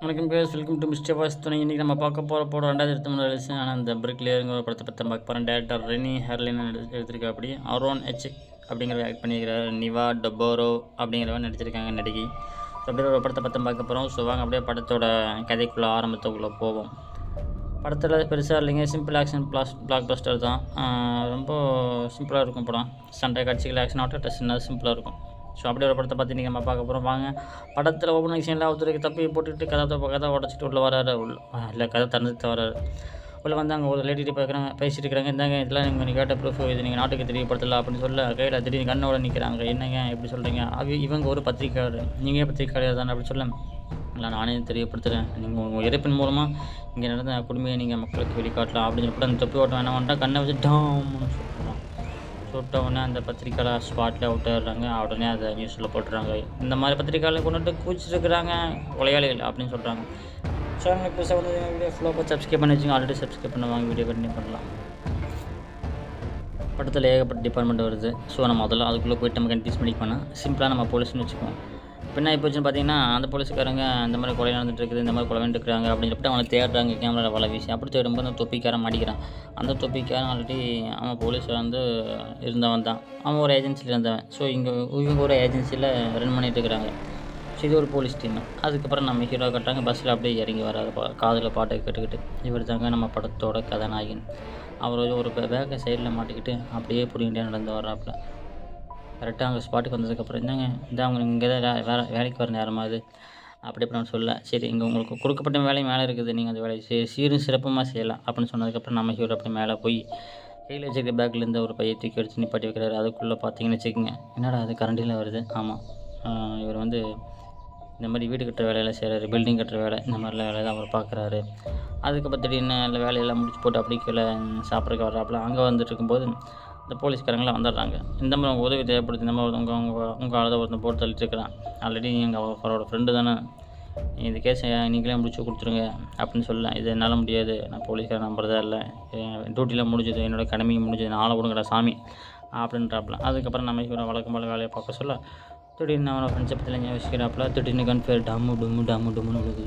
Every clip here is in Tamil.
வணக்கம் பேர் வெல்கம் டு மிஸ்டர் வாய்ஸ் துணை. இன்றைக்கி நம்ம பார்க்க போகிற படம் 2023 ரிலீஸ் ஆனால் அந்த பிரிக்லேயருங்கிற ஒரு படத்தை பற்றி பார்க்க போகிறேன். டேரக்டர் ரெனி ஹெர்லின் எடுத்திருக்கா. அப்படி அரோன் எச் அப்படிங்கிற ஆக்ட் பண்ணியிருக்கிறார். நிவா டபோரோ அப்படிங்கிறவன் நடிச்சிருக்காங்க நடிகை. ஸோ அப்படியே ஒரு படத்தை பற்றி பார்க்க போகிறோம். ஸோ வாங்க அப்படியே படத்தோட கதைக்குள்ளே ஆரம்பத்துக்குள்ளே போவோம். படத்தில் பெருசாக இல்லைங்க, சிம்பிள் ஆக்ஷன் பிளாக் பஸ்டர் தான். ரொம்ப சிம்பிளாக இருக்கும் படம். சண்டை காட்சிகள் ஆக்ஷன் ஆட்டோ சிம்பிளாக இருக்கும். ஸோ அப்படியே ஒரு படத்தை பார்த்து நம்ம பார்க்க போகிறோம். வாங்க படத்தில் ஓப்பன் ஆக்ஷனில் ஒருத்தருக்கு தப்பி போட்டுக்கிட்டு கதை உடச்சிட்டு உள்ளே வராரு. இல்லை கதை திறந்துட்டு வராரு. உள்ளே வந்து அங்கே ஒரு லேடிட்டு பேசிட்டு இருக்கிறாங்க. இந்தாங்க இதெல்லாம் நீங்கள் கேட்ட ப்ரூஃப், இது நீங்கள் நாட்டுக்கு தெரியப்படுத்தல அப்படின்னு சொல்ல கையில் திடீர்னு கண்ணோட நிற்கிறாங்க. என்னங்க எப்படி சொல்கிறீங்க? இவங்க ஒரு பத்திரிக்கையாளர், நீங்கள் பத்திரிக்கையாளர் தானே அப்படின்னு சொல்ல, இல்லை நானே தெரியப்படுத்துகிறேன், நீங்கள் உங்கள் இறப்பின் மூலமாக இங்கே நடந்த கொடுமையை நீங்கள் மக்களுக்கு வெளிக்காட்டலாம் அப்படின்னு சொல்லிட்டு அந்த தொப்பி ஓட்டம் என்ன பண்ணிட்டா கண்ணை வச்சு டாம்னு சொல்கிறான். சுட்ட உடனே அந்த பத்திரிக்கையாளர் ஸ்பாட்டில் விட்டுறாங்க. உடனே அதை நியூஸில் போட்டுறாங்க. இந்த மாதிரி பத்திரிக்கையாளர் கொண்டுட்டு கூச்சிருக்கிறாங்க கொலையாளிகள் அப்படின்னு சொல்கிறாங்க. ஸோ அவங்க புதுசாக வந்து வீடியோ ஃபுல்லாக சப்ஸ்கிரைப் பண்ணி வச்சுங்க. ஆல்ரெடி சப்ஸ்கிரைப் பண்ணுவாங்க, வீடியோ கண்டினியூ பண்ணலாம். படத்தில் ஏகப்பட்ட டிபார்ட்மெண்ட் வருது. ஸோ நம்ம அதெல்லாம் அதுக்குள்ளே போய்ட்டு நம்ம கன்ஃபியூஸ் பண்ணிக்கணும். சிம்பிளாக நம்ம போலீஸ்னு வச்சுக்கோம். இப்போ என்ன போச்சுன்னு பார்த்தீங்கன்னா, அந்த போலீஸ்காரங்க இந்த மாதிரி கொலை நடந்துட்டு இருக்குது, இந்த மாதிரி கொலை வந்துட்டுருக்காங்க அப்படின்னு சொல்லிட்டு அவனை தேடுறாங்க கேமரா வலை வீசி. அப்படி தேடும்போது அந்த தொப்பிக்காரன் மாட்டிக்கிறான். அந்த தொப்பிக்காரன் ஆல்ரெடி அவன் போலீஸில் வந்து இருந்தவன் தான். அவன் ஒரு ஏஜென்சியில் இருந்தவன். ஸோ இவங்க ஒரு ஏஜென்சியில் ரன் பண்ணிகிட்டு இருக்கிறாங்க. ஸோ இது ஒரு போலீஸ் டீம். அதுக்கப்புறம் நம்ம ஹீரோ கட்டுறாங்க. பஸ்ஸில் அப்படியே இறங்கி வராது, காதில் பாட்டை கேட்டுக்கிட்டு. இவர் தாங்க நம்ம படத்தோட கதாநாயகன். அவர் ஒரு பேக்கை சைடில் மாட்டிக்கிட்டு அப்படியே புரியிட்டே நடந்து வர்றாப்புல. கரெக்டாக அங்கே ஸ்பாட்டுக்கு வந்ததுக்கப்புறம் என்னங்க அவங்க இங்கே தான் வேலைக்கு வர நேரமாகுது அப்படி நான் சொல்ல, சரி இங்கே உங்களுக்கு கொடுக்கப்பட்ட வேலை மேலே இருக்குது, நீங்கள் அந்த வேலையை சீரும் சிறப்புமாக செய்யலாம் அப்படின்னு சொன்னதுக்கப்புறம் நம்ம ஹீரோ அப்படி மேலே போய் கையில் வச்சுருக்க பேக்லேருந்து ஒரு பையை தூக்கி எடுத்து நிப்பாட்டி வைக்கிறாரு. அதுக்குள்ளே பார்த்தீங்கன்னு வச்சுக்கோங்க, என்னடா அது கரண்டில் வருது. ஆமாம், இவர் வந்து இந்த மாதிரி வீடு கட்டுற வேலையெல்லாம் செய்கிறாரு, பில்டிங் கட்டுற வேலை, இந்த மாதிரிலாம் வேலை தான் அவர் பார்க்குறாரு. அதுக்கப்புறம் திடீர்னு இல்லை வேலையெல்லாம் முடிச்சு போட்டு அப்படி கீழே சாப்பிட்றதுக்கு வர்றாப்புல. அங்கே வந்துட்டு இருக்கும்போது இந்த போலீஸ்காரங்களாம் வந்துடுறாங்க. இந்த மாதிரி அவங்க உதவி தேவைப்படுது, இந்த மாதிரி உங்கள் ஆளை ஒருத்தன் போட்டு தள்ளிட்டு இருக்கிறான், ஆல்ரெடி நீங்கள் அவரோட ஃப்ரெண்டு தானே, இந்த கேஸை நீங்களே முடிச்சு கொடுத்துருங்க அப்படின்னு சொல்லலாம். இது என்னால் முடியாது, நான் போலீஸ்காரன் நம்புறதா இல்லை, டியூட்டியில் முடிஞ்சது, என்னோடய கடமையும் முடிஞ்சது, நான் ஆளை விடுங்கடா சாமி அப்படின்றாப்புல. அதுக்கப்புறம் நம்ம இவரை வழக்கம் போல் வேலையை பார்க்க சொல்ல, திடீர்னு அவனை ஃப்ரெண்ட்ஸை பற்றிலாம் யோசிக்கிறாப்புல. திடீர்னு கன்ஃபேர் டம்முன்னு விழுது.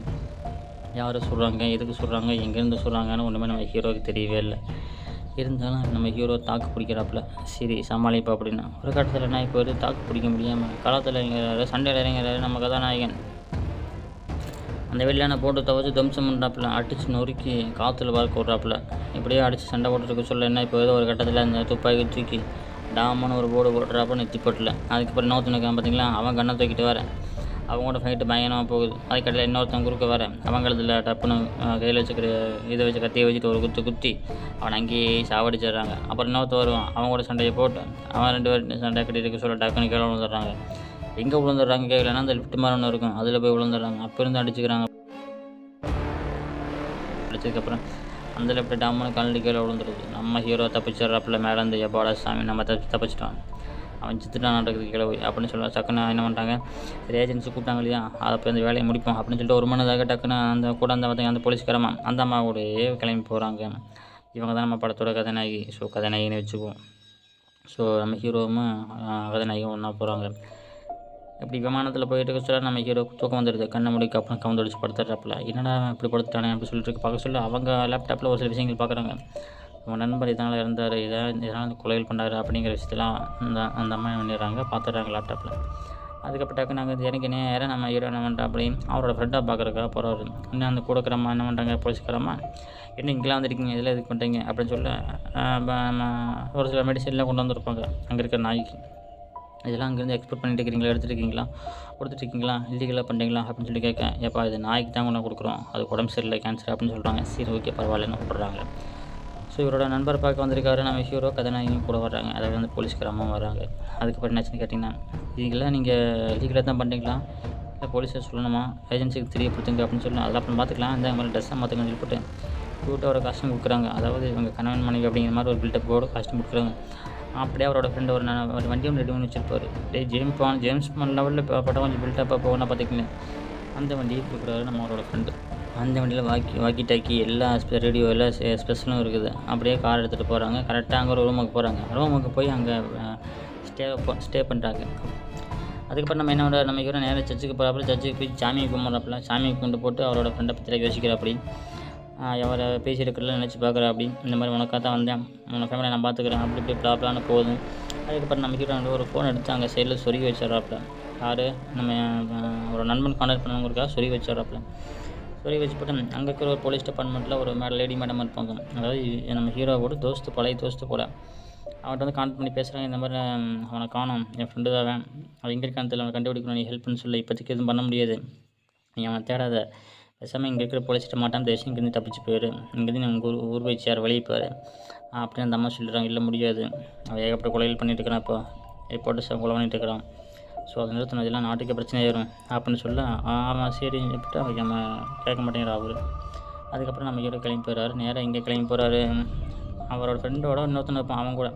யார் சொல்கிறாங்க, எதுக்கு சொல்கிறாங்க, எங்கேருந்து சொல்கிறாங்கன்னு ஒன்றுமே நம்ம ஹீரோவுக்கு தெரியவே இல்லை. இருந்தாலும் நம்ம ஹீரோ தாக்கு பிடிக்கிறாப்புல. சரி சமாளிப்பா அப்படின்னா ஒரு கட்டத்தில் என்ன இப்போ தாக்கு பிடிக்க முடியாமல் களத்தில் இறங்கிறாரு, சண்டையில் இறங்கிறாரு நம்ம கதாநாயகன். அந்த வெளியான போட்டு துவச்சி தம்சம் பண்ணுறாப்புல, அடித்து நொறுக்கி காற்றுல பார்க்க விட்றாப்புல. இப்படியே அடித்து சண்டை போட்டுருக்க சொல்ல என்ன இப்போ ஏதோ ஒரு கட்டத்தில் அந்த துப்பாக்கி தூக்கி டாமன்னு ஒரு போர்டு போட்டுறாப்புல நெத்தி போட்டல. அதுக்கப்புறம் இன்னொருத்தனுக்கு பார்த்தீங்களா, அவன் கண்ணை தூக்கிட்டு வர அவங்களோட ஃபைட்டு பயங்கரமாக போகுது. அதுக்கடையில் இன்னொருத்தன் குறுக்க வர அவங்களதில் டப்புன்னு கையில் வச்சுக்கிற இதை வச்சு கத்தியை வச்சுட்டு ஒரு குத்தி அவனை அங்கேயே சாவடிச்சிடுறாங்க. அப்புறம் இன்னொருத்த வருவான், அவங்களோட சண்டையை போட்டு அவன் 2 பேர் சண்டை கட்டி இருக்க சொல்ல டக்குன்னு கீழே விழுந்துடுறாங்க. எங்கே விழுந்துடுறாங்க கேட்கலன்னா அந்த லிஃப்ட் மாதிரி ஒன்று இருக்கும், அதில் போய் விழுந்துடுறாங்க. அப்போ இருந்து அடிச்சுக்கிறாங்க. அடிச்சதுக்கப்புறம் அந்த லிஃப்ட் டாமனு கல்வி கீழே விழுந்துருது. நம்ம ஹீரோ தப்பிச்சிட்றாப்புல மேலே இருந்து எப்பாடா சாமி நம்ம தப்பிச்சிட்டான், அவன் சித்துட்டான் நடக்குது கிளவி அப்படின்னு சொல்ல டக்குன்னு என்ன பண்ணிட்டாங்க, சரி ஏஜென்சி கூப்பிட்டாங்க இல்லையா, அதை போய் அந்த வேலையை முடிப்போம் அப்படின்னு சொல்லிட்டு 1 மணி நேரம் டக்குன்னு அந்த கூட அந்த போலீஸ்காரமா அந்த அம்மாவோடையே கிளம்பி போகிறாங்க. இவங்க தான் நம்ம படத்தோட கதாநாயகி. ஸோ கதாநாயகின்னு வச்சுக்குவோம். ஸோ நம்ம ஹீரோவும் கதாநாயகம் ஒன்றா போகிறாங்க. இப்படி விமானத்தில் போயிட்டு சொல்ல நம்ம ஹீரோ தூக்கம் வந்துடுது. கண்ணை முடிக்க அப்புறம் கவுந்தடிச்சு படுத்துறாப்புல. என்னடா இப்படி படுத்துட்டானே அப்படி சொல்லிட்டு பார்க்க சொல்ல அவங்க லேப்டாப்பில் ஒரு சில விஷயங்கள் பார்க்குறாங்க. உங்கள் நண்பர் இதனால் இருந்தார், இதனால் கொலைகள் பண்ணார் அப்படிங்கிற விஷயத்தெல்லாம் அந்த அம்மா பண்ணிடுறாங்க, பார்த்துடுறாங்க லேப்டாப்பில். அதுக்கப்புறம் டக்கு நாங்கள் எனக்கு நேரம் நம்ம ஹீரோ என்ன பண்ணுறா அப்படி அவரோட ஃப்ரெண்டாக பார்க்குறக்காக போகிறாரு. இன்னும் அந்த கூடக்கிறம்மா என்ன பண்ணுறாங்க, போலீஸ்காரம்மா என்ன இங்கெல்லாம் வந்துருக்கீங்க, இதெல்லாம் இதுக்கு பண்ணுறீங்க அப்படின்னு சொல்ல ஒரு சில மெடிசன்லாம் கொண்டு வந்துருப்பாங்க அங்கே இருக்கிற நாய்க்கு. இதெல்லாம் அங்கேருந்து எக்ஸ்போர்ட் பண்ணிட்டு இருக்கிறீங்களா, எடுத்துகிட்டு கொடுத்துட்ருக்கீங்களா, இல்லீகலாக பண்ணுறீங்களா அப்படின்னு சொல்லி கேட்க, ஏப்பா இது நாய்க்கு தான் கொண்டு கொடுக்குறோம், அது உடம்பு சரியில்லை கேன்சர் அப்படின்னு சொல்கிறாங்க. சரி ஓகே பரவாயில்லன்னு போடுறாங்க. ஸோ இவரோட நண்பர் பார்க்க வந்திருக்காரு. நம்ம ஹீரோ கதாநாயகியும் கூட வர்றாங்க. அதாவது வந்து போலீஸ்காரமாக வராங்க. அதுக்கப்புறம் என்னாச்சுன்னு கேட்டிங்கன்னா, இதெல்லாம் நீங்கள் லீகலாக தான் பண்ணுறீங்களா, இல்லை போலீஸை சொல்லணுமா, ஏஜென்சிக்கு தெரியப்படுத்துங்க அப்படின்னு சொல்லி அதெல்லாம் அப்புறம் பார்த்துக்கலாம், அந்த மாதிரி ட்ரெஸ்ஸாக மாற்றுங்கன்னு சொல்லிவிட்டு கூட்ட ஒரு காஸ்ட்யூம் கொடுக்குறாங்க. அதாவது இவங்க கணவன் மனைவி அப்படிங்கிற மாதிரி ஒரு பில்டப் போர்டு காஸ்ட்யூம் கொடுக்குறாங்க. அப்படியே அவரோட ஃப்ரெண்டு ஒரு வண்டி ஒன்று ரெடி பண்ணி வச்சுருப்பார். ஜேம்ஸ் பாண்ட் லெவலில் படம் கொஞ்சம் பில்டப்பாக போகணும் பார்த்துக்கலாம். அந்த வண்டியை கொடுக்குறாரு நம்ம அவரோட ஃப்ரெண்டு. அந்த வண்டியில் வாக்கி டாக்கி எல்லா ரேடியோ எல்லாம் ஸ்பெஷலும் இருக்குது. அப்படியே கார் எடுத்துகிட்டு போகிறாங்க. கரெக்டாக அங்கே ஒரு ரூமுக்கு போகிறாங்க. ரூமுக்கு போய் அங்கே ஸ்டே பண்ணுறாங்க. அதுக்கப்புறம் நம்ம ஹீரோ நேராக சர்ச்சுக்கு போகிறாப்புல. சர்ச்சுக்கு போய் சாமியை கும்பிட்றாப்புல. சாமியை கும்பிட்டு போட்டு அவரோட ஃப்ரெண்டை பற்றிலாம் யோசிக்கிறாப்படி. அவரை பேசியிருக்கிறதுல நினச்சி பார்க்குறா அப்படி. இந்த மாதிரி உனக்காக தான் வந்தேன், உன்னை ஃபேமிலியை நான் பார்த்துக்கிறேன் அப்படி இப்படி ப்ளாப்லான்னு போகுது. அதுக்கப்புறம் நம்ம ஹீரோ ஒரு ஃபோன் எடுத்து அங்கே சைடில் சொருகி வச்சிடறாப்புல. யார் நம்ம ஒரு நண்பன் கான்டாக்ட் பண்ணவங்களுக்காக சொருகி வச்சிடறாப்புல. சொருகி வச்சுப்போட்டு அங்கே இருக்கிற ஒரு போலீஸ் டிபார்ட்மெண்ட்டில் ஒரு லேடி மேடம் இருப்பாங்க. அதாவது நம்ம ஹீரோவோட தோஸ்து, பழைய தோஸ்து போல். அவன்கிட்ட வந்து கான்டாக்ட் பண்ணி பேசுகிறாங்க. இந்த மாதிரி அவனை காணோம், என் ஃப்ரெண்டு தான் அவன், அவன் எங்கே இருக்கான்னு தெரியல, அவனை கண்டுபிடிக்கணும், நீ ஹெல்ப்னு சொல்லி இப்போதைக்கு எதுவும் பண்ண முடியாது, நீ அவனை தேடாத, பேசாமல் இங்கே இருக்கிற போலீஸ்கிட்ட மாட்டான், தயவுசு இங்கேருந்து தப்பிச்சு போயிரு, இங்கேருந்து நீ உங்கள் ஊர் போய் சேர் வெளியே போயிரு அப்படின்னு அந்த அம்மா சொல்லிடுறாங்க. இல்லை முடியாது, அவன் ஏகப்பட்ட கொலைகள் பண்ணிட்டு இருக்கிறான், இப்போ போட்டு கொலை பண்ணிட்டு இருக்கிறான், ஸோ அதை நிறுத்தணும், இதெல்லாம் நாட்டுக்கே பிரச்சனை ஆயிரும் அப்படின்னு சொல்ல அவன் சரி சொல்லிட்டு அவன் நம்ம கேட்க மாட்டேங்கிறா அவர். அதுக்கப்புறம் நம்ம ஹீரோ கிளம்பி போயிடுறாரு. நேராக இங்கே கிளம்பி போகிறாரு. அவரோட ஃப்ரெண்டோட இன்னொருத்தனை இருப்பான், அவன் கூட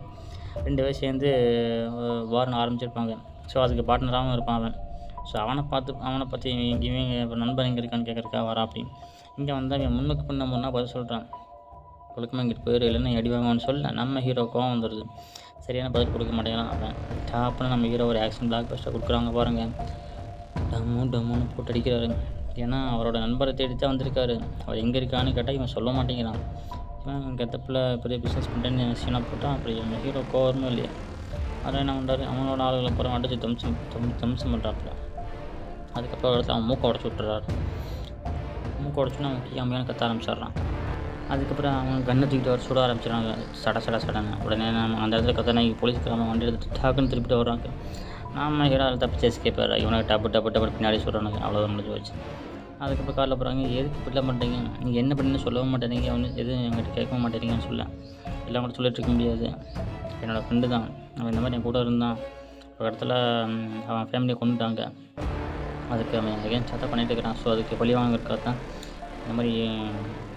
2 பேர் சேர்ந்து வார்னு ஆரம்பிச்சிருப்பாங்க. ஸோ அதுக்கு பார்ட்னராகவும் இருப்பான் அவன். ஸோ அவனை பற்றி இவங்க நண்பன் எங்கே இருக்கான்னு கேட்குறக்கா வரா அப்படி. இங்கே வந்து அவன் முன்னுக்கு முன்னா பதில் சொல்கிறான். ஒழுக்கமாக இங்கிட்டு போயிரு, இல்லைன்னா அடி வாங்குவான்னு சொல்ல நம்ம ஹீரோ கோவம் வந்துடுது. சரியான பதில் கொடுக்க மாட்டேங்கிறான் அவன். டாப்னு நம்ம ஹீரோ ஒரு ஆக்ஷன் பிளாக் பஸ்ட்டை கொடுக்குறாங்க பாருங்கள். டம்முன்னு போட்டு அடிக்கிறாரு. ஏன்னா அவரோட நண்பரை தேடி தான் வந்திருக்காரு. அவர் எங்கே இருக்கான்னு கேட்டால் இவன் சொல்ல மாட்டேங்கிறான். இவன் கெத்தப்பில் பெரிய பிஸ்னஸ் பண்ணுறேன்னு சீனாக போட்டான். அப்படி நம்ம ஹீரோ கோவமே இல்லையா. அதை என்ன பண்ணுறாரு, அவனோட ஆளுகளை அப்புறம் அடிச்சு தம்சம் பண்ணுறாப்புல. அதுக்கப்புறம் இடத்துல அவன் மூக்கை உடச்சி விட்டுறாரு. மூக்கை உடச்சுன்னா அவன் கீழாமையான கத்த ஆரம்பிச்சிட்றான். அதுக்கப்புறம் அவங்க கண்ணை தூக்கிட்டு வர சுட ஆரம்பிச்சிடறாங்க. சடன்னு உடனே நம்ம அந்த இடத்துல கத்தனை போலீஸ்காரன் வண்டி எடுத்துட்டு டாக்குன்னு திருப்பிட்டு வர்றாங்க. நம்ம ஹீரோ அதில் தப்பிச்சு எஸ்கேப்பார். இவனுக்கு டப்பு பின்னாடி சொல்கிறானுங்க. அவ்வளோதான் முடிஞ்சு வச்சு. அதுக்கப்புறம் காரில் போகிறாங்க. எதுக்கு இப்படிலாம் பண்ணுறீங்க, நீங்கள் என்ன பண்ணுன்னு சொல்லவும் மாட்டேறீங்க, அவனு எதுவும் என்கிட்ட கேட்கவும் மாட்டேறீங்கன்னு சொல்ல. எல்லாம் கூட சொல்லிட்டு இருக்க முடியாது, என்னோடய ஃப்ரெண்டு தான், அவன் இந்த மாதிரி என் கூட இருந்தான், ஒரு இடத்துல அவன் ஃபேமிலியை கொண்டுட்டாங்க, அதுக்கு அவன் அகைன் சட்டை பண்ணிட்டு இருக்கிறான், ஸோ அதுக்கு பழி வாங்கிருக்கா தான் இந்த மாதிரி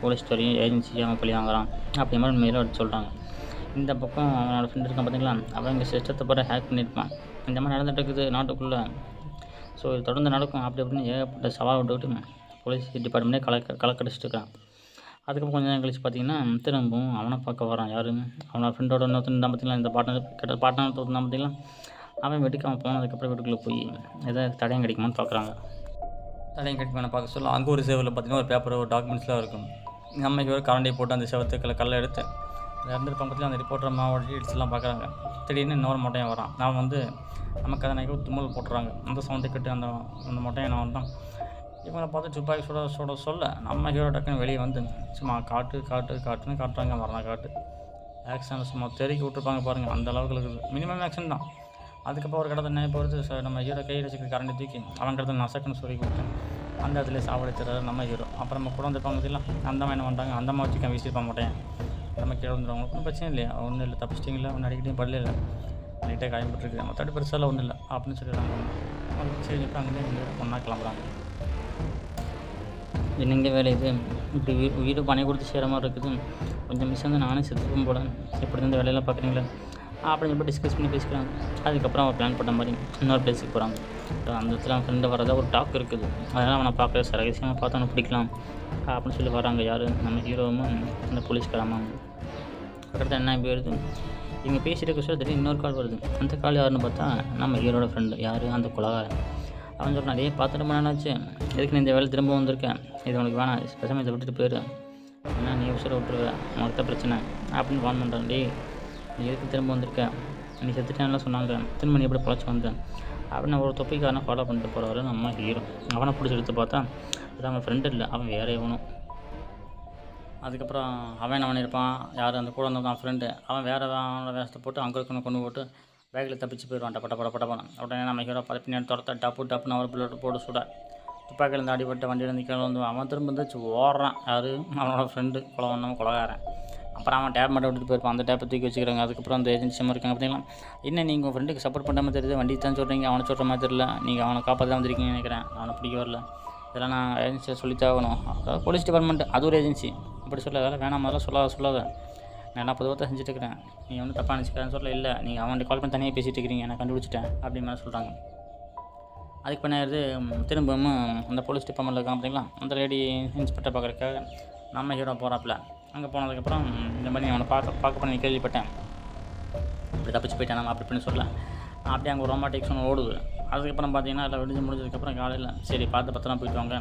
போலீஸ் ஸ்டோரியும் ஏஜென்சியும் அவன் பழி வாங்குறான் அப்படி மாதிரி மேலே எடுத்து சொல்கிறாங்க. இந்த பக்கம் அவனோட ஃப்ரெண்டு இருக்கான் பார்த்தீங்களா, அவன் இங்கே சிஸ்டத்தை போகிற ஹேக் பண்ணியிருப்பான். இந்த மாதிரி நடந்துகிட்டு இருக்குது நாட்டுக்குள்ளே. ஸோ இது தொடர்ந்து நடக்கும் அப்படி அப்படின்னு ஏகப்பட்ட சவால் விட்டுக்கிட்டு போலீஸ் டிபார்ட்மெண்ட்டே கலக்கடிச்சிட்டு இருக்கான். அதுக்கப்புறம் கொஞ்சம் நேரம் கழிச்சு பார்த்தீங்கன்னா திரும்பவும் அவனை பார்க்க வரான். யார், அவனோட ஃப்ரெண்டோட இன்னொருத்தன் தான் பார்த்தீங்களா, இந்த பார்ட்னர் தான் பார்த்தீங்களா, அவன் வீட்டுக்கு அவன் போனதுக்கப்புறம் வீட்டுக்குள்ளே போய் எதாவது தடயம் கிடைக்குமான்னு பார்க்குறாங்க. தடயம் கிடைக்குமான்னு பார்க்க சொல்ல அங்கே ஒரு சேவரில் பார்த்தீங்கன்னா ஒரு பேப்பர், ஒரு டாக்குமெண்ட்ஸ்லாம் இருக்கும். அம்மைக்கு ஒரு கரண்டி போட்டு அந்த செவத்துக்களை கல்லை எடுத்து இறந்துருப்பாங்க பார்த்தீங்கன்னா, அந்த ரிப்போர்ட்டர் மாவோட டீட்ஸ்லாம் பார்க்குறாங்க. திடீர்னு இன்னொரு மொட்டையன் வரான். நான் வந்து நமக்கு அதை நினைக்க தும்மல் போட்டுறாங்க. அந்த சவுண்டை கட்டு அந்த மொட்டையன் நான் வந்தான். இவங்களை பார்த்து துப்பாக்கி சொல்ல நம்ம ஹீரோ டக்குன்னு வெளியே வந்து சும்மா காட்டுன்னு காட்டுறாங்க. மரணம் காட்டு ஆக்ஷன் சும்மா தெருக்கி விட்டுருப்பாங்க பாருங்கள், அந்த அளவுக்கு இருக்குது. மினிமம் ஆக்ஷன் தான். அதுக்கப்புறம் ஒரு கடத்தை நினைப்பு வருது. நம்ம ஹீரோ கையில் வச்சுக்கிற கரண்டி தூக்கி அவன் கடத்தை நசக்குன்னு சொல்லி கொடுத்தேன். அந்த இடத்துல சாவடிச்சிடறாரு நம்ம ஹீரோ. அப்புறம் நம்ம கூட வந்துருப்பாங்க பார்த்தீங்களா, அந்த மாதிரி என்ன பண்ணுறாங்க, அந்த மாதிரி வச்சுக்க வீசிருப்பான் மாட்டேன். நம்ம கீழே வந்துடுவாங்க. ஒன்றும் பிரச்சனை இல்லையா, ஒன்றும் இல்லை, தப்பிச்சிட்டிங்களா, ஒன்று அடிக்கிட்டையும் படல இல்லை, லைட்டாக காயப்பட்டுருக்கு, நம்ம தடி பெருசாலாம் ஒன்றும் இல்லை அப்படின்னு சொல்லிடுறாங்க. சரி இப்போ அங்கேயே ஒன்றா கிளம்புறாங்க. என்னங்க வேலை இது, இப்படி வீடு பணி கொடுத்து செய்கிற மாதிரி இருக்குது, கொஞ்சம் மிஸ் வந்து நானே செத்துக்கும் போல, எப்படி இந்த வேலையெல்லாம் பார்க்குறீங்களா அப்படின்னு சொல்லி டிஸ்கஸ் பண்ணி பேசிக்கிறாங்க. அதுக்கப்புறம் அவன் பிளான் பண்ண மாதிரி இன்னொரு பிளேஸுக்கு போகிறாங்க. அந்த இடத்துல அவன் ஃப்ரெண்டு வரதா ஒரு டாக் இருக்குது, அதனால் அவனை பார்க்க ரகசியமாக பார்த்து அவனை பிடிக்கலாம் அப்படின்னு சொல்லி வராங்க. யார், நம்ம ஹீரோவும் அந்த போலீஸ்காரமாக. அடுத்த என்ன போயிடுது, இவங்க பேசிகிட்டு இருக்க சொல்ல திடீர்னு இன்னொரு கால் வருது. அந்த கால் யாருன்னு பார்த்தா நம்ம ஹீரோட ஃப்ரெண்டு. யார், அந்த கொலகாரன். அவன் சொல்கிறான், அதே பார்த்துட்டு ரொம்ப நாளாச்சு, எதுக்கு நீ இந்த வேலை திரும்ப வந்திருக்கேன், இது உனக்கு வேணாம், ஸ்பெஷமாக இதை விட்டுட்டு போயிடு, ஏன்னா நீ உசுரை விட்டுருவேன், உனக்கு தான் பிரச்சனை அப்படின்னு வான் பண்ணுறான். டே நீ எதுக்கு திரும்ப வந்திருக்க, நீ செத்துட்டேன்லாம் சொன்னாங்க, திரும்ப நீ எப்படி பொழைச்சி வந்தேன் அப்படின்னு ஒரு தொப்பிக்காரனை ஃபாலோ பண்ணிட்டு போகிறவரு நம்ம ஹீரோ. அவனை பிடிச்சி எடுத்து பார்த்தா அது அவன் ஃப்ரெண்டு இல்லை, அவன் வேற எவனும். அதுக்கப்புறம் அவன் இருப்பான். யார், அந்த கூட வந்தவன் ஃப்ரெண்டு, அவன் வேறு அவனோட வேஷத்தை போட்டு அங்கே இருக்கணும் கொண்டு போட்டு பேக்கில் தப்பிச்சு போயிடுவான். பட்ட உடனே நம்ம ஹீரோ பின்னாடி துரத்த டப்புன்னு அவர் பிள்ளை போட்டு சுட துப்பாக்கிலேருந்து அடிபட்ட வண்டியில் நிற்க வந்து அவன் திரும்ப வந்துச்சு ஓடுறான். யார், அவனோட ஃப்ரெண்டு கொலகாரன். அப்புறம் அவன் டேப் மட்டும் விட்டுட்டு போயிருப்பான். அந்த டேப்பை தூக்கி வச்சுக்கிறாங்க. அதுக்கப்புறம் அந்த ஏஜென்சியமாக இருக்காங்க பார்த்தீங்களா, என்ன நீங்கள் உங்கள் ஃப்ரெண்டுக்கு சப்போர்ட் பண்ணாமல் தெரியுது, வண்டி தான் சொல்கிறீங்க, அவனை சொல்கிற மாதிரி தெரியல, நீங்கள் அவனை காப்பாற்ற தான் வந்திருக்கீங்கன்னு நினைக்கிறேன், அவனை பிடிக்க வரல, இதெல்லாம் நான் ஏஜென்சியை சொல்லித்தாகணும், அதாவது போலீஸ் டிபார்ட்மெண்ட் அது ஒரு ஏஜென்சி அப்படி சொல்ல, அதெல்லாம் வேணாம், முதல்ல சொல்லாத, நான் பொதுவாக செஞ்சுட்டு இருக்கிறேன், நீங்கள் வந்து தப்பாக நினச்சிக்கிறேன்னு சொல்ல, இல்லை நீங்கள் அவன்கிட்ட கால் பண்ணி தனியாக பேசிகிட்டு இருக்கிறீங்க, நான் கண்டுபிடிச்சிட்டேன் அப்படின்னு மாதிரி சொல்கிறாங்க. அதுக்கு பண்ணது திரும்பவும் அந்த போலீஸ் டிபார்ட்மெண்ட்டில் இருக்காங்க பார்த்தீங்களா, அந்த லேடி இன்ஸ்பெக்டர் பார்க்குறதுக்காக நம்ம ஹீரோ போகிறாப்புல. அங்கே போனதுக்கப்புறம் இந்த மாதிரி அவனை பார்க்க பண்ணி கேள்விப்பட்டேன், இப்படி தப்பிச்சு போயிட்டேன் நம்ம அப்படி பண்ணி சொல்ல, அப்படியே அங்கே ஒரு ரொமாட்டிக்ஸ் ஒன்று ஓடுது. அதுக்கப்புறம் பார்த்தீங்கன்னா எல்லாம் விடிஞ்சு முடிஞ்சதுக்கப்புறம் காலையில் சரி பார்த்து பத்திரமா போயிட்டு வாங்க,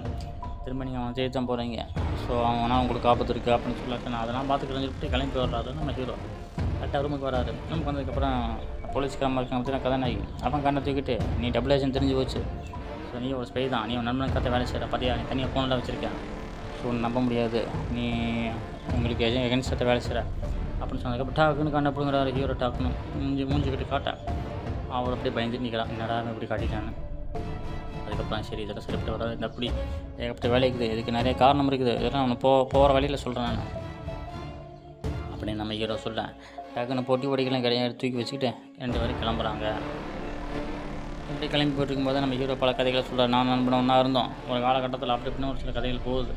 திரும்ப நீங்கள் அவனை தேடி தான் போகிறீங்க, ஸோ அவனா உங்களுக்கு ஆபத்து இருக்குது அப்படின்னு சொல்லிட்டு நான் அதெல்லாம் பார்த்துக்கிறேன்னு சொல்லிட்டு கிளம்பி வர்றாரு நம்ம ஹீரோ. கரெக்டாக ரூமுக்கு வராரு. ரூமுக்கு வந்ததுக்கப்புறம் போலீஸ்காரமாக இருக்காங்க பார்த்தீங்கன்னா கதாநாயகி, அவன் கண்ணை தூக்கிட்டு நீ டபுள் ஏஜென்ட் தெரிஞ்சு போச்சு, ஸோ நீ ஒரு ஸ்பை தான், நீ உன் நண்பனுக்கு வேலை செய்கிற பார்த்தியா, நீ தனியாக ஃபோனில் வச்சுருக்கேன், ஸோ நம்ப முடியாது, நீ உங்களுக்கு எகென்ஸ்டாக வேலை செய்கிற அப்படின்னு சொன்னதுக்கப்புறம் டாக்குன்னு கண்ணை பிடுங்குறாரு ஹீரோ. டாக்குன்னு மூஞ்சிக்கிட்டு காட்ட அவர் அப்படியே பயந்துட்டு நிற்கிறான், என்னடா இப்படி காட்டிட்டான்னு. அதுக்கப்புறம் சரி இதெல்லாம் சரிப்பட்டு வராது, இந்த அப்படி ஏகப்பட்ட வேலை இருக்குது, இதுக்கு நிறைய காரணம் இருக்குது, இதெல்லாம் அவனை போகிற வழியில் சொல்கிறேன் நான் அப்படின்னு நம்ம ஹீரோ சொல்ல டக்குன்னு போட்டி ஓடிக்கலாம் கிடையாது தூக்கி வச்சுக்கிட்டு 2 பேரும் கிளம்புறாங்க. இப்படி கிளம்பி போயிட்டு இருக்கும்போது நம்ம ஹீரோ பல கதைகளை சொல்கிறார். நான் நண்பன் ஒன்றா இருந்தோம் ஒரு காலகட்டத்தில், அப்படி இப்படின்னு ஒரு சில கதைகள் போகுது.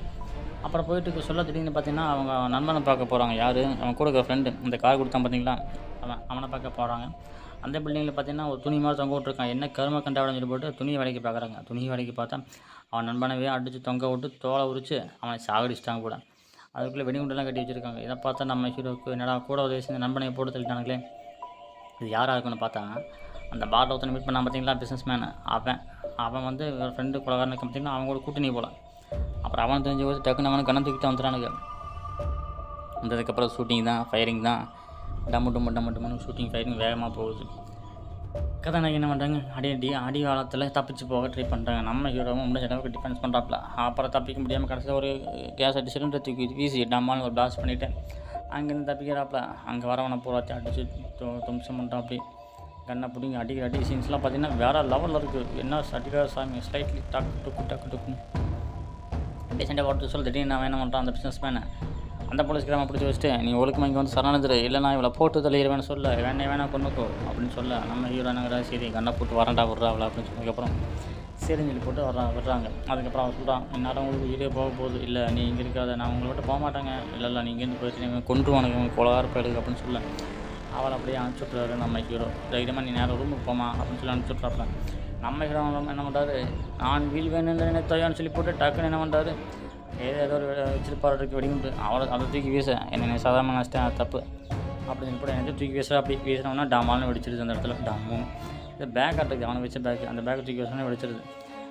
அப்புறம் போயிட்டு சொல்ல திடீர்னு பார்த்தீங்கன்னா அவங்க நண்பனை பார்க்க போகிறாங்க. யார்? அவன் கூட இருக்கிற ஃப்ரெண்டு, இந்த கார் கொடுத்தான் பார்த்தீங்களா, அவனை பார்க்க போகிறாங்க. அந்த பில்டிங்கில் பார்த்தீங்கன்னா ஒரு துணி மாதிரி தொங்க விட்டுருக்கான். என்ன கரும கண்டாவிடன்னு சொல்லி போட்டு துணி வேலைக்கு பார்க்குறாங்க. துணி வேலைக்கு பார்த்தா அவன் நண்பனவே அடித்து தொங்க விட்டு தோலை உரித்து அவனை சாகடிச்சிட்டாங்க கூட. அதுக்குள்ளே வெடிகுண்டெல்லாம் கட்டி வச்சுருக்காங்க. இதை பார்த்தா நம்ம ஹீரோவுக்கு என்னடா கூட உதவி செஞ்சு நண்பனை போட்டு தள்ளிட்டானுங்களே, இது யாராக இருக்குன்னு பார்த்தா அந்த பாரில் ஒருத்தனை மீட் பண்ணான் பார்த்தீங்களா, பிஸ்னஸ் மேனு, அவன் வந்து ஒரு ஃப்ரெண்டு குலகாரனுக்கு பார்த்தீங்கன்னா அவங்க கூட கூட்டணி போகலாம். அப்புறம் அவன் தெரிஞ்சு போது டக்குன்னு அவனை கண்ணை தூக்கிட்டு வந்துடுறானுங்க. வந்ததுக்கப்புறம் ஷூட்டிங் தான், ஃபயரிங் தான், டம்மு ஷூட்டிங் ஃபயரிங் வேகமாக போகுது. கதாநாயகி என்ன பண்ணுறாங்க, அடி காலத்தில் தப்பிச்சு போக ட்ரை பண்ணுறாங்க. நம்ம ஹீரோவும் முடிஞ்ச அளவுக்கு டிஃபென்ஸ் பண்ணுறாப்புல. அப்புறம் தப்பிக்க முடியாமல் கடைசியில் ஒரு கேஸ் அடி சிலிண்டர் தூக்கி வீசி டம்மான்னு ஒரு பிளாஸ்ட் பண்ணிவிட்டு அங்கேருந்து தப்பிக்கிறாப்புல. அங்கே வரவனை பூராத்தி அடிச்சு தும்சம் பண்ணுறாப்படி. கண்ணை பிடிங்க அடி சீன்ஸ்லாம் பார்த்தீங்கன்னா வேறு லெவலில் இருக்குது. என்ன அடிக்கிற சாமி, ஸ்லைட்லி டக்குன்னு அப்படியே சண்டை போட்டு சொல்ல திடீர்னு நான் என்ன பண்ணுறான் அந்த பிஸ்னஸ் மேனை அந்த போலீஸ்கிராம பிடிச்சி வச்சுட்டு நீ ஒழுக்கமாக இங்கே வந்து சரணந்துரு, இல்லைனா இவளை போட்டு தள்ளிடுவேன்னு சொல்ல, வேணா கொண்டுக்கோ அப்படின்னு சொல்ல நம்ம ஹீரோனுங்கிறா சரி கண்ணை போட்டு வரண்டா விட்றாவளா அப்படின்னு சொன்னதுக்கப்புறம் சரின்னு சொல்லி போட்டு விட்றாங்க. அதுக்கப்புறம் அவன் சொல்கிறான், இந்நேரம் உங்களுக்கு வீடியோ போக போகுது, இல்லை நீ இங்கே இருக்காத, நான் உங்களை விட்டு போக மாட்டாங்க, இல்லை நீ இங்கேருந்து போயிட்டு நீங்கள் கொண்டுருவானுங்க கொலகார போயிடுது அப்படின்னு சொல்ல அவளை அப்படியே அனுப்பிச்சி விட்றாரு நம்ம ஹீரோ. தைரியமாக நீ நேரம் ரூமுக்கு போமா அப்படின்னு சொல்லி அனுப்பிச்சி விட்றாப்புல. நம்ம ஹீரோ என்ன பண்ணுறாரு, நான் வீல் வேணும்னு நினைத்தாயான்னு சொல்லி போட்டு டக்குன்னு என்ன பண்ணுறாரு, ஏதோ ஒரு வச்சிருப்பாருக்கு வெடிகுண்டு, அதை தூக்கி வீச என்ன சாதாரண நினச்சிட்டேன், அது தப்பு அப்படின்னு சொல்லி போட்டு எனக்கு தூக்கி வீச. அப்படி வீசினோம்னா டமால்னு வெடிச்சிருது. அந்த இடத்துல டம்முன்னு இந்த பேக் இருக்குது, அவனை வச்ச பேக், அந்த பேக்கை தூக்கி வீசினோன்னே வெடிச்சிருது.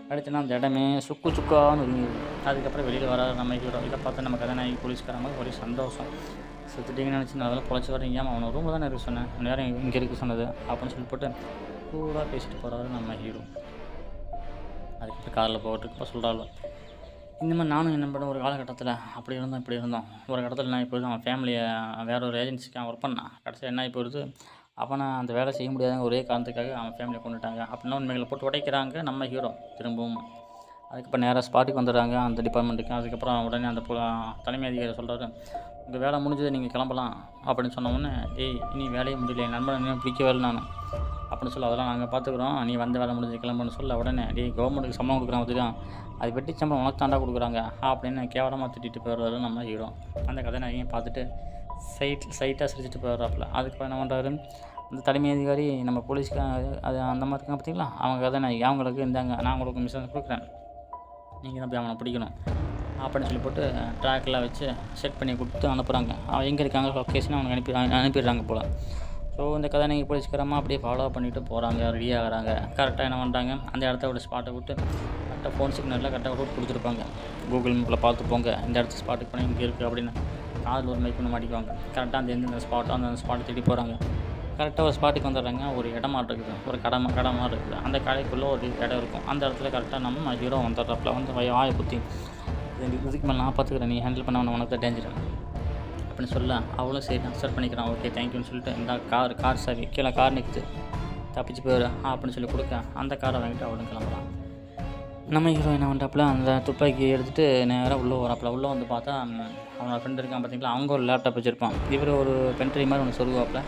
வெடிச்சுன்னா அந்த இடமே சுக்கான்னு ஒதுங்கிடுது. அதுக்கப்புறம் வெளியில் வராது நம்ம ஹீரோ. இதை பார்த்து நம்ம கதாநாயகி போலீஸ்காரமாக ஒரே சந்தோஷம். செத்துட்டிங்கன்னு நினச்சி நான் அதெல்லாம் பொழைச்சி வரீங்க, அவனை ரூமில் தானே இருக்க சொன்னேன், நேரம் இங்கே இருக்க சொன்னது அப்படின்னு சொல்லி போட்டு கூலாக பேசிட்டு போகிறாரு நம்ம ஹீரோ. அதுக்கப்புறம் காரில் போகிறதுக்கு சொல்கிறாள், இந்த மாதிரி நானும் என்ன பண்ண ஒரு காலகட்டத்தில் அப்படி இருந்தோம் இப்படி இருந்தோம். ஒரு கட்டத்தில் நான் இப்போ அவன் ஃபேமிலியை வேறு ஒரு ஏஜென்சிக்கு அவன் ஒர்க் பண்ணான். கடைசியில் என்ன இப்போ வருது, அவனை அந்த வேலை செய்ய முடியாத ஒரே காரணத்துக்காக அவன் ஃபேமிலியை கொண்டுட்டாங்க அப்படின்னா உண்மைகளை போட்டு உடைக்கிறாங்க நம்ம ஹீரோ திரும்பவும். அதுக்கப்புறம் நேராக ஸ்பாட்டுக்கு வந்துடுறாங்க அந்த டிபார்ட்மெண்ட்டுக்கு. அதுக்கப்புறம் உடனே அந்த தலைமை அதிகாரி சொல்கிறாரு, உங்கள் வேலை முடிஞ்சது நீங்கள் கிளம்பலாம் அப்படின்னு சொன்ன உடனே இனி வேலையே முடியல, என் நண்பனை இன்னும் பிடிக்கவே இல்லை நான் அப்படின்னு சொல்ல, அதெல்லாம் நாங்கள் பார்த்துக்குறோம், நீ வந்த வேலை முடிஞ்சு கிளம்புன்னு சொல்ல உடனே கவர்மெண்ட்டுக்கு சம்பளம் கொடுக்குறாங்க தெரியும், அது வெட்டி சம்பளம் உனக்கு தாண்டா கொடுக்குறாங்க அப்படின்னு கேவலமாக திட்டிட்டு போயிடுறாரு நம்ம ஹீரோ. அந்த கதை நான் பார்த்துட்டு சைட்டாக சிரிச்சிட்டு போயிடுறாப்புல. அதுக்கப்புறம் என்ன பண்ணுறாரு, அந்த தலைமை அதிகாரி நம்ம போலீஸ்க்கு அது அந்த மாதிரி இருக்காங்க பார்த்தீங்களா, அவங்க கதை நான் அவங்களுக்கு இருந்தாங்க, நான் உங்களுக்கு மிஷன் கொடுக்குறேன், நீங்கள் தான் போய் அவனை பிடிக்கணும் அப்படின்னு சொல்லி போட்டு ட்ராக்கெலாம் வச்சு செட் பண்ணி கொடுத்து அனுப்புகிறாங்க. அவன் எங்கே இருக்காங்க லொக்கேஷனை அவனுக்கு அனுப்பிடுறாங்க போல். ஸோ இந்த கதை நீங்கள் போலீஸ்காரமாக அப்படியே ஃபாலோ பண்ணிவிட்டு போகிறாங்க, ரெடி ஆகிறாங்க. கரெக்டாக என்ன பண்ணுறாங்க, அந்த இடத்த விட ஸ்பாட்டை விட்டு கரெக்டாக ஃபோன் சிக்னலில் கரெக்டாக ரூட் கொடுத்துருப்பாங்க. கூகுள் மேப்பில் பார்த்து போங்க, இந்த இடத்து ஸ்பாட்டுக்கு போனால் இங்கே இருக்குது அப்படின்னு காதில் ஒரு மைக் பண்ணி மாட்டிக்குவாங்க. கரெக்டாக அந்த எந்தெந்த ஸ்பாட்டோ அந்த ஸ்பாட்டை தேடி போகிறாங்க. கரெக்டாக ஒரு ஸ்பாட்டுக்கு வந்துடுறாங்க. ஒரு இடமா இருக்குது, ஒரு கடை மாதிரி இருக்குது. அந்த கடைக்குள்ளே ஒரு இடம் இருக்கும். அந்த இடத்துல கரெக்டாக நம்ம ஹீரோ வந்துடுறாப்புல. வந்து வாயை புத்தி இதுக்கு மேலே நான் பார்த்துக்கிறேன், நீ ஹேண்டில் பண்ண உனக்கு தான் டேஞ்சர் அப்படின்னு சொல்ல அவளும் சரி அக்செப்ட் பண்ணிக்கிறான். ஓகே தேங்க்யூன்னு சொல்லிட்டு இந்த கார் சாவி கீழே கார் நிற்குது, தப்பிச்சு போயிடு அப்படின்னு சொல்லி கொடுக்க அந்த காரை வாங்கிட்டு அவளும் கிளம்புறான். நம்ம ஹீரோ என்ன பண்ணுறாப்புல, அந்த துப்பாக்கி எடுத்துகிட்டு நேராக உள்ளே வராப்புல. உள்ளே வந்து பார்த்தா அவனோட ஃப்ரெண்டு இருக்கான் பார்த்தீங்களா, அவங்க ஒரு லேப்டாப் வச்சுருப்பான். இவர் ஒரு பென்ட்ரைவ் மாதிரி ஒன்று சொருவாப்பில்.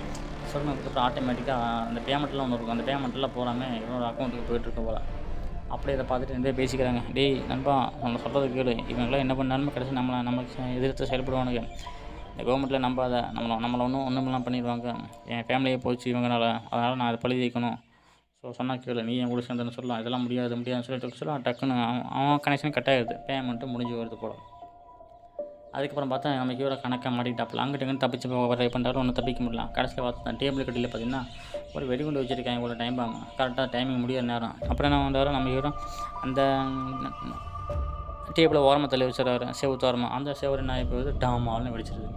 சொன்னதுக்கப்புறம் ஆட்டோமேட்டிக்காக அந்த பேமெண்ட்லாம் ஒன்று இருக்கும். அந்த பேமெண்ட்லாம் போகாமல் இவனோட அக்கௌண்ட்டுக்கு போயிட்டுருக்க போல். அப்படியே இதை பார்த்துட்டு நிறைய பேசிக்கிறாங்க. நண்பா நம்ம சொல்கிறது கேளு, இவங்களாம் என்ன பண்ணாலுமே கடைசி நமக்கு எதிர்த்து செயல்படுவானுங்க. இந்த கவர்மெண்ட்டில் நம்பாத, நம்மளை ஒன்றுமெல்லாம் பண்ணிடுவாங்க. என் ஃபேமிலியே போச்சு இவங்கனால, அதனால் நான் அதை பழி வைக்கணும். ஸோ சொன்னால் கேளு, நீ என் கூட சேர்ந்துன்னு சொல்லலாம், இதெல்லாம் முடியாதுன்னு சொல்லிட்டு சொல்ல டக்குன்னு அவன் கனெக்ஷன் கட் ஆகிடுது. பேமெண்ட்டு முடிஞ்சு வருது போல். அதுக்கப்புறம் பார்த்தா நம்ம ஹீரோ கணக்காக மாட்டிக்கிட்டாப்புல. அங்கிட்டு இங்கிட்டு தப்பிச்சு போக ட்ரை பண்ணுறாரு. ஒன்றும் தப்பிக்க முடியல. கடைசியில் பார்த்தா டேபிளுக்கு அடியில் பார்த்தீங்கன்னா ஒரு வெடிகுண்டு வச்சுருக்காங்க போல டைம் பாம். கரெக்டாக டைமிங் முடியிற நேரம். அப்புறம் என்ன பண்ணுறாரு நம்ம ஹீரோ அந்த டேபிளை ஓரமாக தள்ளி வச்சுறாரு, செவுத்து ஓரமாக. அந்த செவுறு என்ன ஆகி போகுது, டாமால்னு வெடிச்சிருது.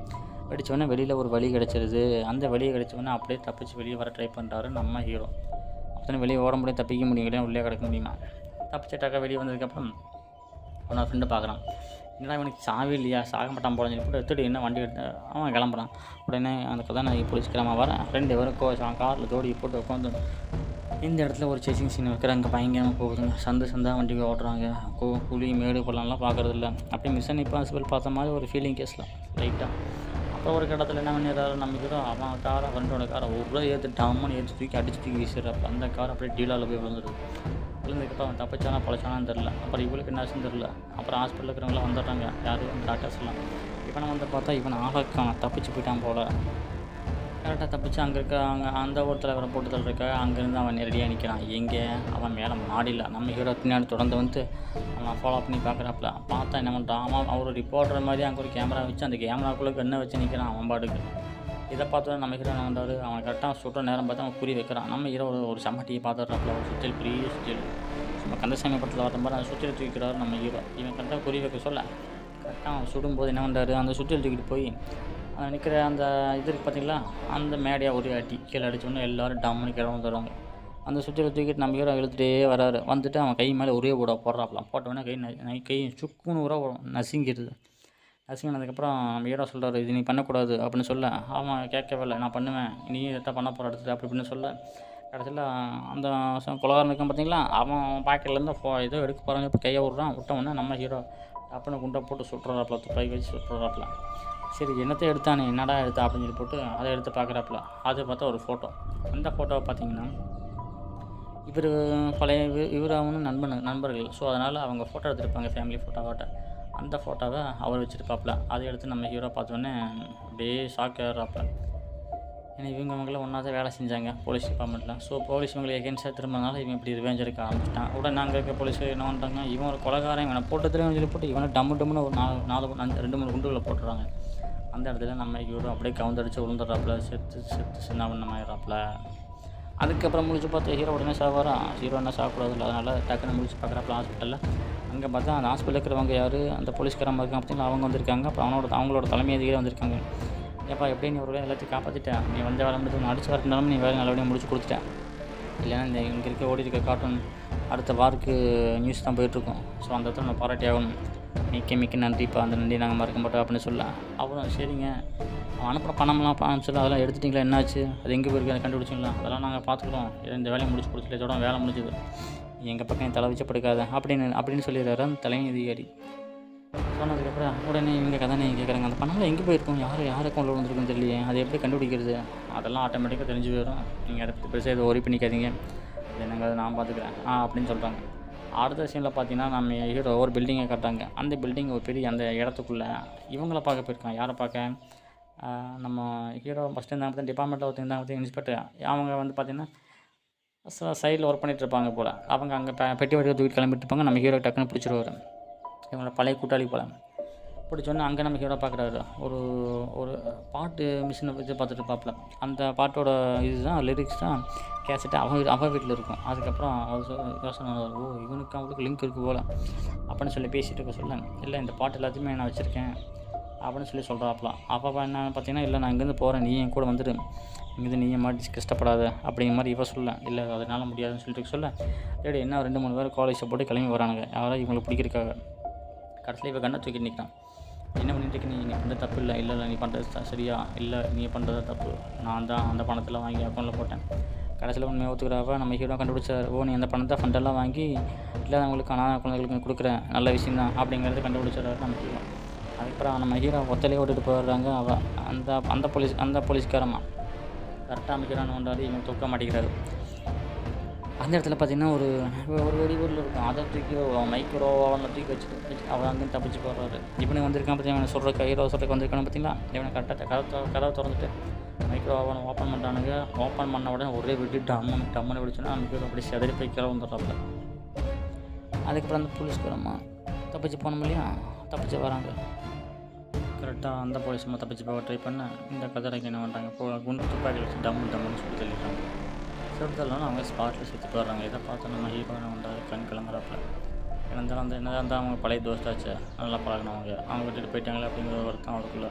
வெடித்தோடனே வெளியில் ஒரு வழி கிடச்சிருது. அந்த வழியை கிடச்சோடனே அப்படியே தப்பிச்சு வெளியே வர ட்ரை பண்ணுறாரு நம்ம ஹீரோ. அப்போ வெளியே ஓட முடியும், தப்பிக்க முடியும், இல்லையா உள்ளே கிடக்க முடியுமா. தப்பிச்சிட்டாக்கா வெளியே வந்ததுக்கப்புறம் அவனோட ஃப்ரெண்டை பார்க்குறான். என்னடா இவனுக்கு சாவி இல்லையா, சாக மாட்டான் போல சொல்லி போட்டு எடுத்துட்டு என்ன வண்டி எடுத்து அவன் கிளம்புறான். உடனே அந்த கதாநாயகி போலீஸ்காரமாக வரேன். 2 பேரும் காரில் ஜோடி போட்டு உட்காந்து இந்த இடத்துல ஒரு சேசிங் சீன் வைக்கிற. அங்கே பயங்கரமாக போகுதுங்க. சந்தாக வண்டி ஓட்டுறாங்க. குழி மேடு பள்ளம்லாம் பார்க்குறது இல்லை. அப்படியே மிஷன் இம்பாசிபிள் பார்த்த மாதிரி ஒரு ஃபீலிங் கேஸில் லைட்டாக. அப்புறம் ஒரு இடத்துல என்ன பண்ணிடுறாரு நம்ம ஹீரோ, அவன் காரை ஃப்ரெண்டோட காரை ஒரு ஏற்று டம்மன்னு ஏற்றி தூக்கி அடிச்சு தூக்கி வீசுறப்ப அந்த கார் அப்படியே டீலாவில் போய் விழுந்துருது. விழுந்துக்கிட்ட அவன் தப்பிச்சானா பழச்சானான்னு தெரில. அப்புறம் இவளுக்கு என்னாச்சுன்னு தெரில. அப்புறம் ஹாஸ்பிட்டலில் இருக்கிறவங்களாம் வந்துடுறாங்க, யார் டாக்டர்ஸ்லாம். இவனை வந்து பார்த்தா இவன் ஆளாக்கான தப்பிச்சு போயிட்டான் போல். கரெக்டாக தப்பிச்சு அங்கே அந்த ஒருத்தர் அவரை போட்டு தள்ளிருக்க. அங்கேருந்து அவன் நேரடியாக நிற்கிறான். எங்கே அவன் மேலே மாடியில் நம்ம ஹீரோ பின்னாடி தொடர்ந்து வந்து அவன் ஃபாலோ பண்ணி பார்க்குறாப்புல. பார்த்தா என்ன பண்ணுறான், அவன் ஒரு ரிப்போர்ட்டர் மாதிரி அங்கே ஒரு கேமரா வச்சு அந்த கேமராக்குள்ளே கண்ணை வச்சு நிற்கிறான் அவன் பாட்டுக்கு. இதை பார்த்தோன்னா நம்ம ஹீரோ என்ன பண்ணுறாரு, அவன் கரெக்டாக சுட்டுற நேரம் பார்த்து அவன் குறி வைக்கிறான். நம்ம ஹீரோ ஒரு சம்மட்டியை பார்த்துட்றாப்புல, ஒரு சுற்றில் பெரிய சுற்றில் நம்ம கந்தசாமி படத்தில் வர மாதிரி அந்த சுற்றில் தூக்கிக்கிறாரு நம்ம ஹீரோ. இவன் கரெக்டாக குறி வைக்க சொல்ல கரெக்டாக அவன் சுடும்போது என்ன பண்ணுறாரு, அந்த சுற்றில் தூக்கிட்டு போய் நிற்கிற அந்த இதுக்கு பார்த்தீங்களா, அந்த மேடையாக ஒரு அடி கீழே அடித்தோடனே எல்லோரும் டம்முன்னு கீழே வந்துடுவாங்க. அந்த சுற்றில் தூக்கிட்டு நம்ம ஹீரோ இழுத்துட்டே வராரு. வந்துட்டு அவன் கை மேலே ஒரே போடுறாப்பலாம். போட்டவொடனே கை சுக்குன்னு ஊரா நசுங்கிடுது. நசுங்கினதுக்கப்புறம் நம்ம ஹீரோ சொல்கிறாரு, இது நீ பண்ணக்கூடாது அப்படின்னு சொல்ல அவன் கேட்கவே இல்லை. நான் பண்ணுவேன், நீ எதாவது பண்ண போகிற எடுத்துட்டு அப்படி இப்படின்னு சொல்ல கடைசியில் அந்த கொலகாரன் இருக்கான் பார்த்தீங்களா, அவன் பாக்கெட்லேருந்து ஏதோ எடுக்க போகிறாங்க. இப்போ கையை விட்டவொடனே நம்ம ஹீரோ அப்படின்னு குண்டை போட்டு சுட்டுறாப்புல, துப்பாக்கி வச்சு சுட்டுறாப்புல. சரி என்னத்தை எடுத்தானே, என்னடா எடுத்தா அப்படின்னு சொல்லி போட்டு அதை எடுத்து பார்க்குறாப்புல. அதை பார்த்தா ஒரு ஃபோட்டோ. அந்த ஃபோட்டோவை பார்த்தீங்கன்னா இவர் பழைய இவர் அவனும் நண்பர்கள். ஸோ அதனால் அவங்க ஃபோட்டோ எடுத்துருப்பாங்க, ஃபேமிலி ஃபோட்டோவாட்ட. அந்த ஃபோட்டோவை அவர் வச்சுருப்பாப்புல. அதை எடுத்து நம்ம ஹீரோ பார்த்தோன்னே அப்படியே ஷாக் ஆகிறாப்புல. ஏன்னா இவங்களாம் ஒன்றா தான் வேலை செஞ்சாங்க போலீஸ் டிபார்ட்மெண்ட்டில். ஸோ போலீஸ் இவங்களை எகென்ஸ்டாக திரும்பினால இவன் இப்படி ரிவெஞ்ச் எடுக்க ஆரம்பிச்சிட்டான். உடனே நாங்கள் இருக்க போலீஸ் என்ன பண்ணுறாங்க, இவன் ஒரு கொலைகாரன், இவனை போட்டு திரும்ப சொல்லி போட்டு இவனை டம்முன்னு ஒரு 2-3 குண்டுகளை போட்டுறாங்க. அந்த இடத்துல நம்ம ஹீரோ அப்படியே கவுந்தடிச்சு விழுந்துடுறாப்புல, செத்து சின்ன பண்ணமாயிடுறாப்புல. அதுக்கப்புறம் முடிச்சு பார்த்து ஹீரோ உடனே சாவாரா, ஹீரோ என்ன சாப்பிடாதுல்ல, அதனால் டக்குன்னு முடிச்சு பார்க்குறாப்புல ஹாஸ்பிட்டலில். அங்கே பார்த்தா அந்த ஹாஸ்பிட்டலில் இருக்கிறவங்க யார், அந்த போலீஸ்காரமாக இருக்காங்க பார்த்தீங்கன்னா அவங்க வந்திருக்காங்க. அப்புறம் அவங்களோட தலைமை அதிகாரி வந்திருக்காங்க. ஏப்பா எப்படி நீ ஒரு வேலை எல்லாத்தையும் காப்பாற்றிட்டேன், நீ வந்த வேலை முடிச்சு அடிச்சு வரஇருந்தாலும் நீ வேலை நல்லபடியாக முடிச்சு கொடுத்துட்டேன். இல்லைன்னா இந்த இங்கே இருக்க ஓடி இருக்க கார்ட்டூன் அடுத்த வாருக்கு நியூஸ் தான் போயிட்டுருக்கோம். ஸோ அந்த இடத்துல நம்ம பாராட்டி ஆகணும். மிக்க நன்றிப்பா, அந்த நன்றி நாங்கள் மறக்க மாட்டோம் அப்படின்னு சொல்ல. அப்புறம் சரிங்க அவன் அனுப்புகிற பணம்லாம் சொல்லி அதெல்லாம் எடுத்துட்டிங்களா, என்னாச்சு, அது எங்கே போயிருக்கு, அதை கண்டுபிடிச்சிங்களா, அதெல்லாம் நாங்கள் பார்த்துக்குறோம், இந்த வேலையை முடிச்சு கொடுத்துல இதோட வேலை முடிஞ்சுது, எங்கள் பக்கம் என் தலை வச்சு படுக்காத அப்படின்னு சொல்லிடுறாரு அந்த தலைமை அதிகாரி. சொன்னதுக்கப்புறம் உடனே இவங்க கதாநாயகி கேட்குறாங்க, அந்த பணம்லாம் எங்கே போயிருக்கோம், யார் அக்கௌண்ட்டில் வந்துருக்குன்னு தெரியலையே, அதை எப்படி கண்டுபிடிக்கிறது, அதெல்லாம் ஆட்டோமேட்டிக்காக தெரிஞ்சு போயிடும், நீங்கள் அதை பற்றி பெருசாக இதை ஒரி பண்ணிக்காதீங்க, என்னங்க அதை நான் பார்த்துக்கிறேன் அப்படின்னு சொல்கிறாங்க. அடுத்த சீனில் பார்த்தீங்கன்னா நம்ம ஹீரோ ஒரு பில்டிங்கை காட்டுறாங்க. அந்த பில்டிங் ஒரு பெரிய அந்த இடத்துக்குள்ளே இவங்கள பார்க்க போயிருக்காங்க. யாரை பார்க்க, நம்ம ஹீரோ ஃபஸ்ட்டு இருந்தாங்க பார்த்தீங்கன்னா டிபார்ட்மெண்ட்டில் ஒருத்தங்க பார்த்தீங்கன்னா இன்ஸ்பெக்டர். அவங்க வந்து பார்த்திங்கன்னா சைடில் ஒர்க் பண்ணிகிட்டு இருப்பாங்க போல். அவங்க அங்கே பெட்டி வடிவை தூக்கிட்டு கிளம்பிட்டு இருப்பாங்க. நம்ம ஹீரோ டக்குன்னு பிடிச்சிருவார். இவங்களோட பழைய கூட்டாளி போல். பிடிச்சோன்னே அங்கே நம்ம ஹீரோ பார்க்குறாரு. ஒரு பாட்டு மிஷினை வச்சு பார்த்துட்டு பார்ப்பல. அந்த பாட்டோட இதுதான் லிரிக்ஸ் தான் கேசட்டு அவன் வீட்டில் இருக்கும். அதுக்கப்புறம் அவர் யோசனை, ஓ இவனுக்கு அவங்களுக்கு லிங்க் இருக்குது போல் அப்படின்னு சொல்லி பேசிகிட்டு இருக்க சொல்ல, இல்லை இந்த பாட்டு எல்லாத்தையுமே நான் வச்சுருக்கேன் அப்படின்னு சொல்லி சொல்கிறாப்பலாம். அப்போ என்ன பார்த்தீங்கன்னா, இல்லை நான் இங்கேருந்து போகிறேன், நீ என் கூட வந்துடு, இங்கேருந்து நீ மாட்டி கஷ்டப்படாத அப்படிங்கிற மாதிரி இவ சொல்ல, இல்லை அதனால் முடியாதுன்னு சொல்லிட்டு சொல்ல, டேடி என்ன 2-3 பேர் காலேஜை போட்டு கிளம்பி வரானுங்க, யாராவது இவங்களுக்கு பிடிக்கிறக்காக. கடைசியில் இப்போ கண்ணை தூக்கிட்டு நிற்கிறான். என்ன பண்ணிட்டு நீங்கள் பண்ணுறது தப்பு இல்லை, இல்லை நீ பண்ணுறது சரியா, இல்லை நீ பண்ணுறது தப்பு, நான் தான் அந்த பணத்தில் வாங்கி அக்கௌண்ட்டில் போட்டேன். கடைசியில் உண்மையை ஒத்துக்கிறப்ப நம்ம ஹீரோ கண்டுபிடிச்சார். ஓ நீ அந்த பணத்தை ஃபண்டெல்லாம் வாங்கி இல்லாதவங்களுக்கு அனாதை குழந்தைகளுக்கு கொடுக்குற நல்ல விஷயம் தான் அப்படிங்கிறது கண்டுபிடிச்சார் நம்ம ஹீரோ. அதுக்கப்புறம் நம்ம ஹீரோ ஒத்தலையே ஓட்டிகிட்டு போயிடுறாங்க. அவள் அந்த போலீஸ்காரம்மா கரெக்டாக அமைக்கிறான்னு வந்தாரு. இவங்க தூக்க மாட்டேங்கிறாரு. அந்த இடத்துல பார்த்திங்கன்னா ஒரு வெடிபொருள் இருக்கும். அதை தூக்கி மைக்ரோ அவனில் தூக்கி வச்சு அவன் அங்கேயும் தப்பிச்சு போடுறாரு. இவனுக்கு வந்திருக்கான் பார்த்தீங்கன்னா, இவனை சொல்கிற ஹீரோ சொல்கிறதுக்கு வந்திருக்கானு பார்த்தீங்களா, இவனை கரெக்டாக கதவை திறந்துட்டு மைக்ரோ அவனை ஓப்பன் பண்ணுறானுங்க. ஓப்பன் பண்ண உடனே ஒரே வெட்டி டம்முன்னு வெடிச்சோன்னா நமக்கு அப்படி செதறி போய் கிளம்ப வந்துடுறாப்புல. அதுக்கப்புறம் அந்த போலீஸ்காரம்மா தப்பிச்சு போனோம் இல்லையா, தப்பிச்சு வராங்க. கரெக்டாக அந்த போலீஸ் நம்ம தப்பிச்சு போக ட்ரை பண்ண இந்த கதைக்கு என்ன பண்ணுறாங்க குண்டு துப்பாக்கியில் வச்சு டம்முன்னு சுட்டு தள்ளிடுறாங்க. சுட்டு தள்ளனா அவங்க ஸ்பாட்டில் செத்து போடுறாங்க. இதை பார்த்து நம்ம ஹீரோ என்ன பண்ணுறாரு, கண் கிளம்புறாப்புல. இருந்தாலும் அந்த என்னதான் இருந்தால் அவங்க பழைய தோஸ்தாச்சு, நல்லா பழகினவங்க, அவங்க விட்டுட்டு போயிட்டாங்களே அப்படிங்கிற வருத்தம் அவருக்குள்ள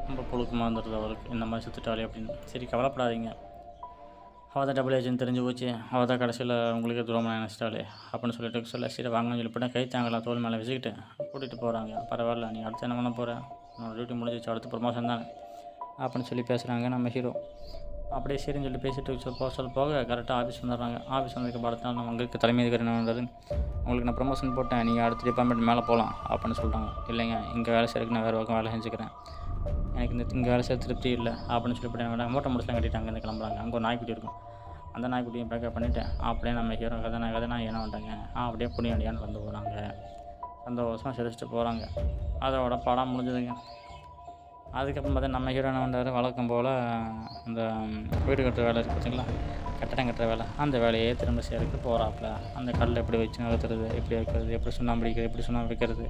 ரொம்ப புழுக்கமாக இருந்துடுது அவருக்கு. இந்த மாதிரி சுற்றுட்டாலே அப்படின்னு. சரி கவலைப்படாதீங்க, அவள் தான் டபுள் ஏஜென்ட் தெரிஞ்சு போச்சு, அவள் தான் கடைசியில் உங்களுக்கு துரோகம் நினச்சிட்டாலே அப்படின்னு சொல்லிட்டு சரி வாங்கன்னு சொல்லிவிட்டு கைத்தாங்கலாம் தோல் மேலே வச்சுக்கிட்டு கூட்டிகிட்டு போகிறாங்க. பரவாயில்ல, நீ அடுத்து என்ன பண்ண போகிற, உன்னோட டியூட்டி முடிஞ்சிச்சு, அடுத்து ப்ரொமோஷன் தானே அப்படின்னு சொல்லி பேசுகிறாங்க நம்ம ஹீரோ. அப்படியே சரின்னு சொல்லி பேசிட்டு போக கரெக்டாக ஆஃபீஸ் வந்துடுறாங்க. ஆஃபீஸ் வந்ததுக்கு அடுத்த நாள் நம்ம உங்களுக்கு தலைமை அதிகாரி என்ன பண்ணுறது, உங்களுக்கு நான் ப்ரொமோஷன் போட்டேன், நீங்கள் அடுத்த டிபார்ட்மெண்ட் மேலே போகலாம் அப்படின்னு சொல்கிறாங்க. இல்லைங்க, இங்கே வேலை செய்யறதுக்கு நான் வேறு பக்கம் வேலை செஞ்சுக்கிறேன், எனக்கு இங்கே வேலை செய்ய திருப்தி இல்லை அப்படின்னு சொல்லிவிட்டு மூட்டை முடிச்சுலாம் கட்டிட்டு அங்கேருந்து கிளம்புறாங்க. அங்கே ஒரு நாய்க்குட்டி இருக்கும், அந்த நாய்க்குட்டியை பேக்கப் பண்ணிவிட்டு அப்படியே நம்ம ஹீரோ கதை நான் என்ன பண்ணுறாங்க அப்படியே புண்ணியடியான்னு வந்து போகிறாங்க. சந்தோஷமாக சிரிச்சிட்டு போகிறாங்க. அதோட படம் முடிஞ்சதுங்க. அதுக்கப்புறம் பார்த்தா நம்ம ஹீரோ என்ன பண்ணுறாரு, வழக்கம் போல் அந்த வீடு கட்டுற வேலை இருக்குது பார்த்தீங்களா, கட்டடம் கட்டுற வேலை, அந்த வேலையே திரும்ப செய்யறதுக்கு போகிறாப்புல. அந்த கல்லை எப்படி வச்சு நகர்த்துறது, எப்படி வைக்கிறது, எப்படி சுண்ணாம்பு அடிக்கிறது, எப்படி சுண்ணாம்பு வைக்கிறது,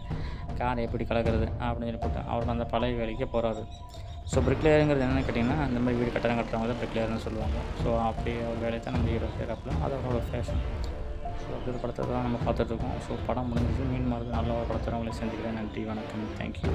காரை எப்படி கலக்கிறது அப்படின்னு சொல்லி போட்டு அவரோட அந்த பழைய வேலைக்கே போகிறாரு. ஸோ பிரிக்லேயருங்கிறது என்னென்னு கேட்டிங்கன்னா, இந்த மாதிரி வீடு கட்டடம் கட்டுறவங்க தான் பிரிக்லேயர்னு சொல்லுவாங்க. ஸோ அப்படி ஒரு வேலையை தான் நம்ம ஹீரோ செய்கிறாப்புல. அது அவரோட ஃபேஷன். ஸோ அப்படி ஒரு படத்தை தான் நம்ம பார்த்துட்ருக்கோம். ஸோ படம் முடிஞ்சிச்சு. மீன் மாறுது நல்ல ஒரு படத்தை உங்களை சந்திக்கிறேன். நன்றி, வணக்கம், தேங்க்யூ.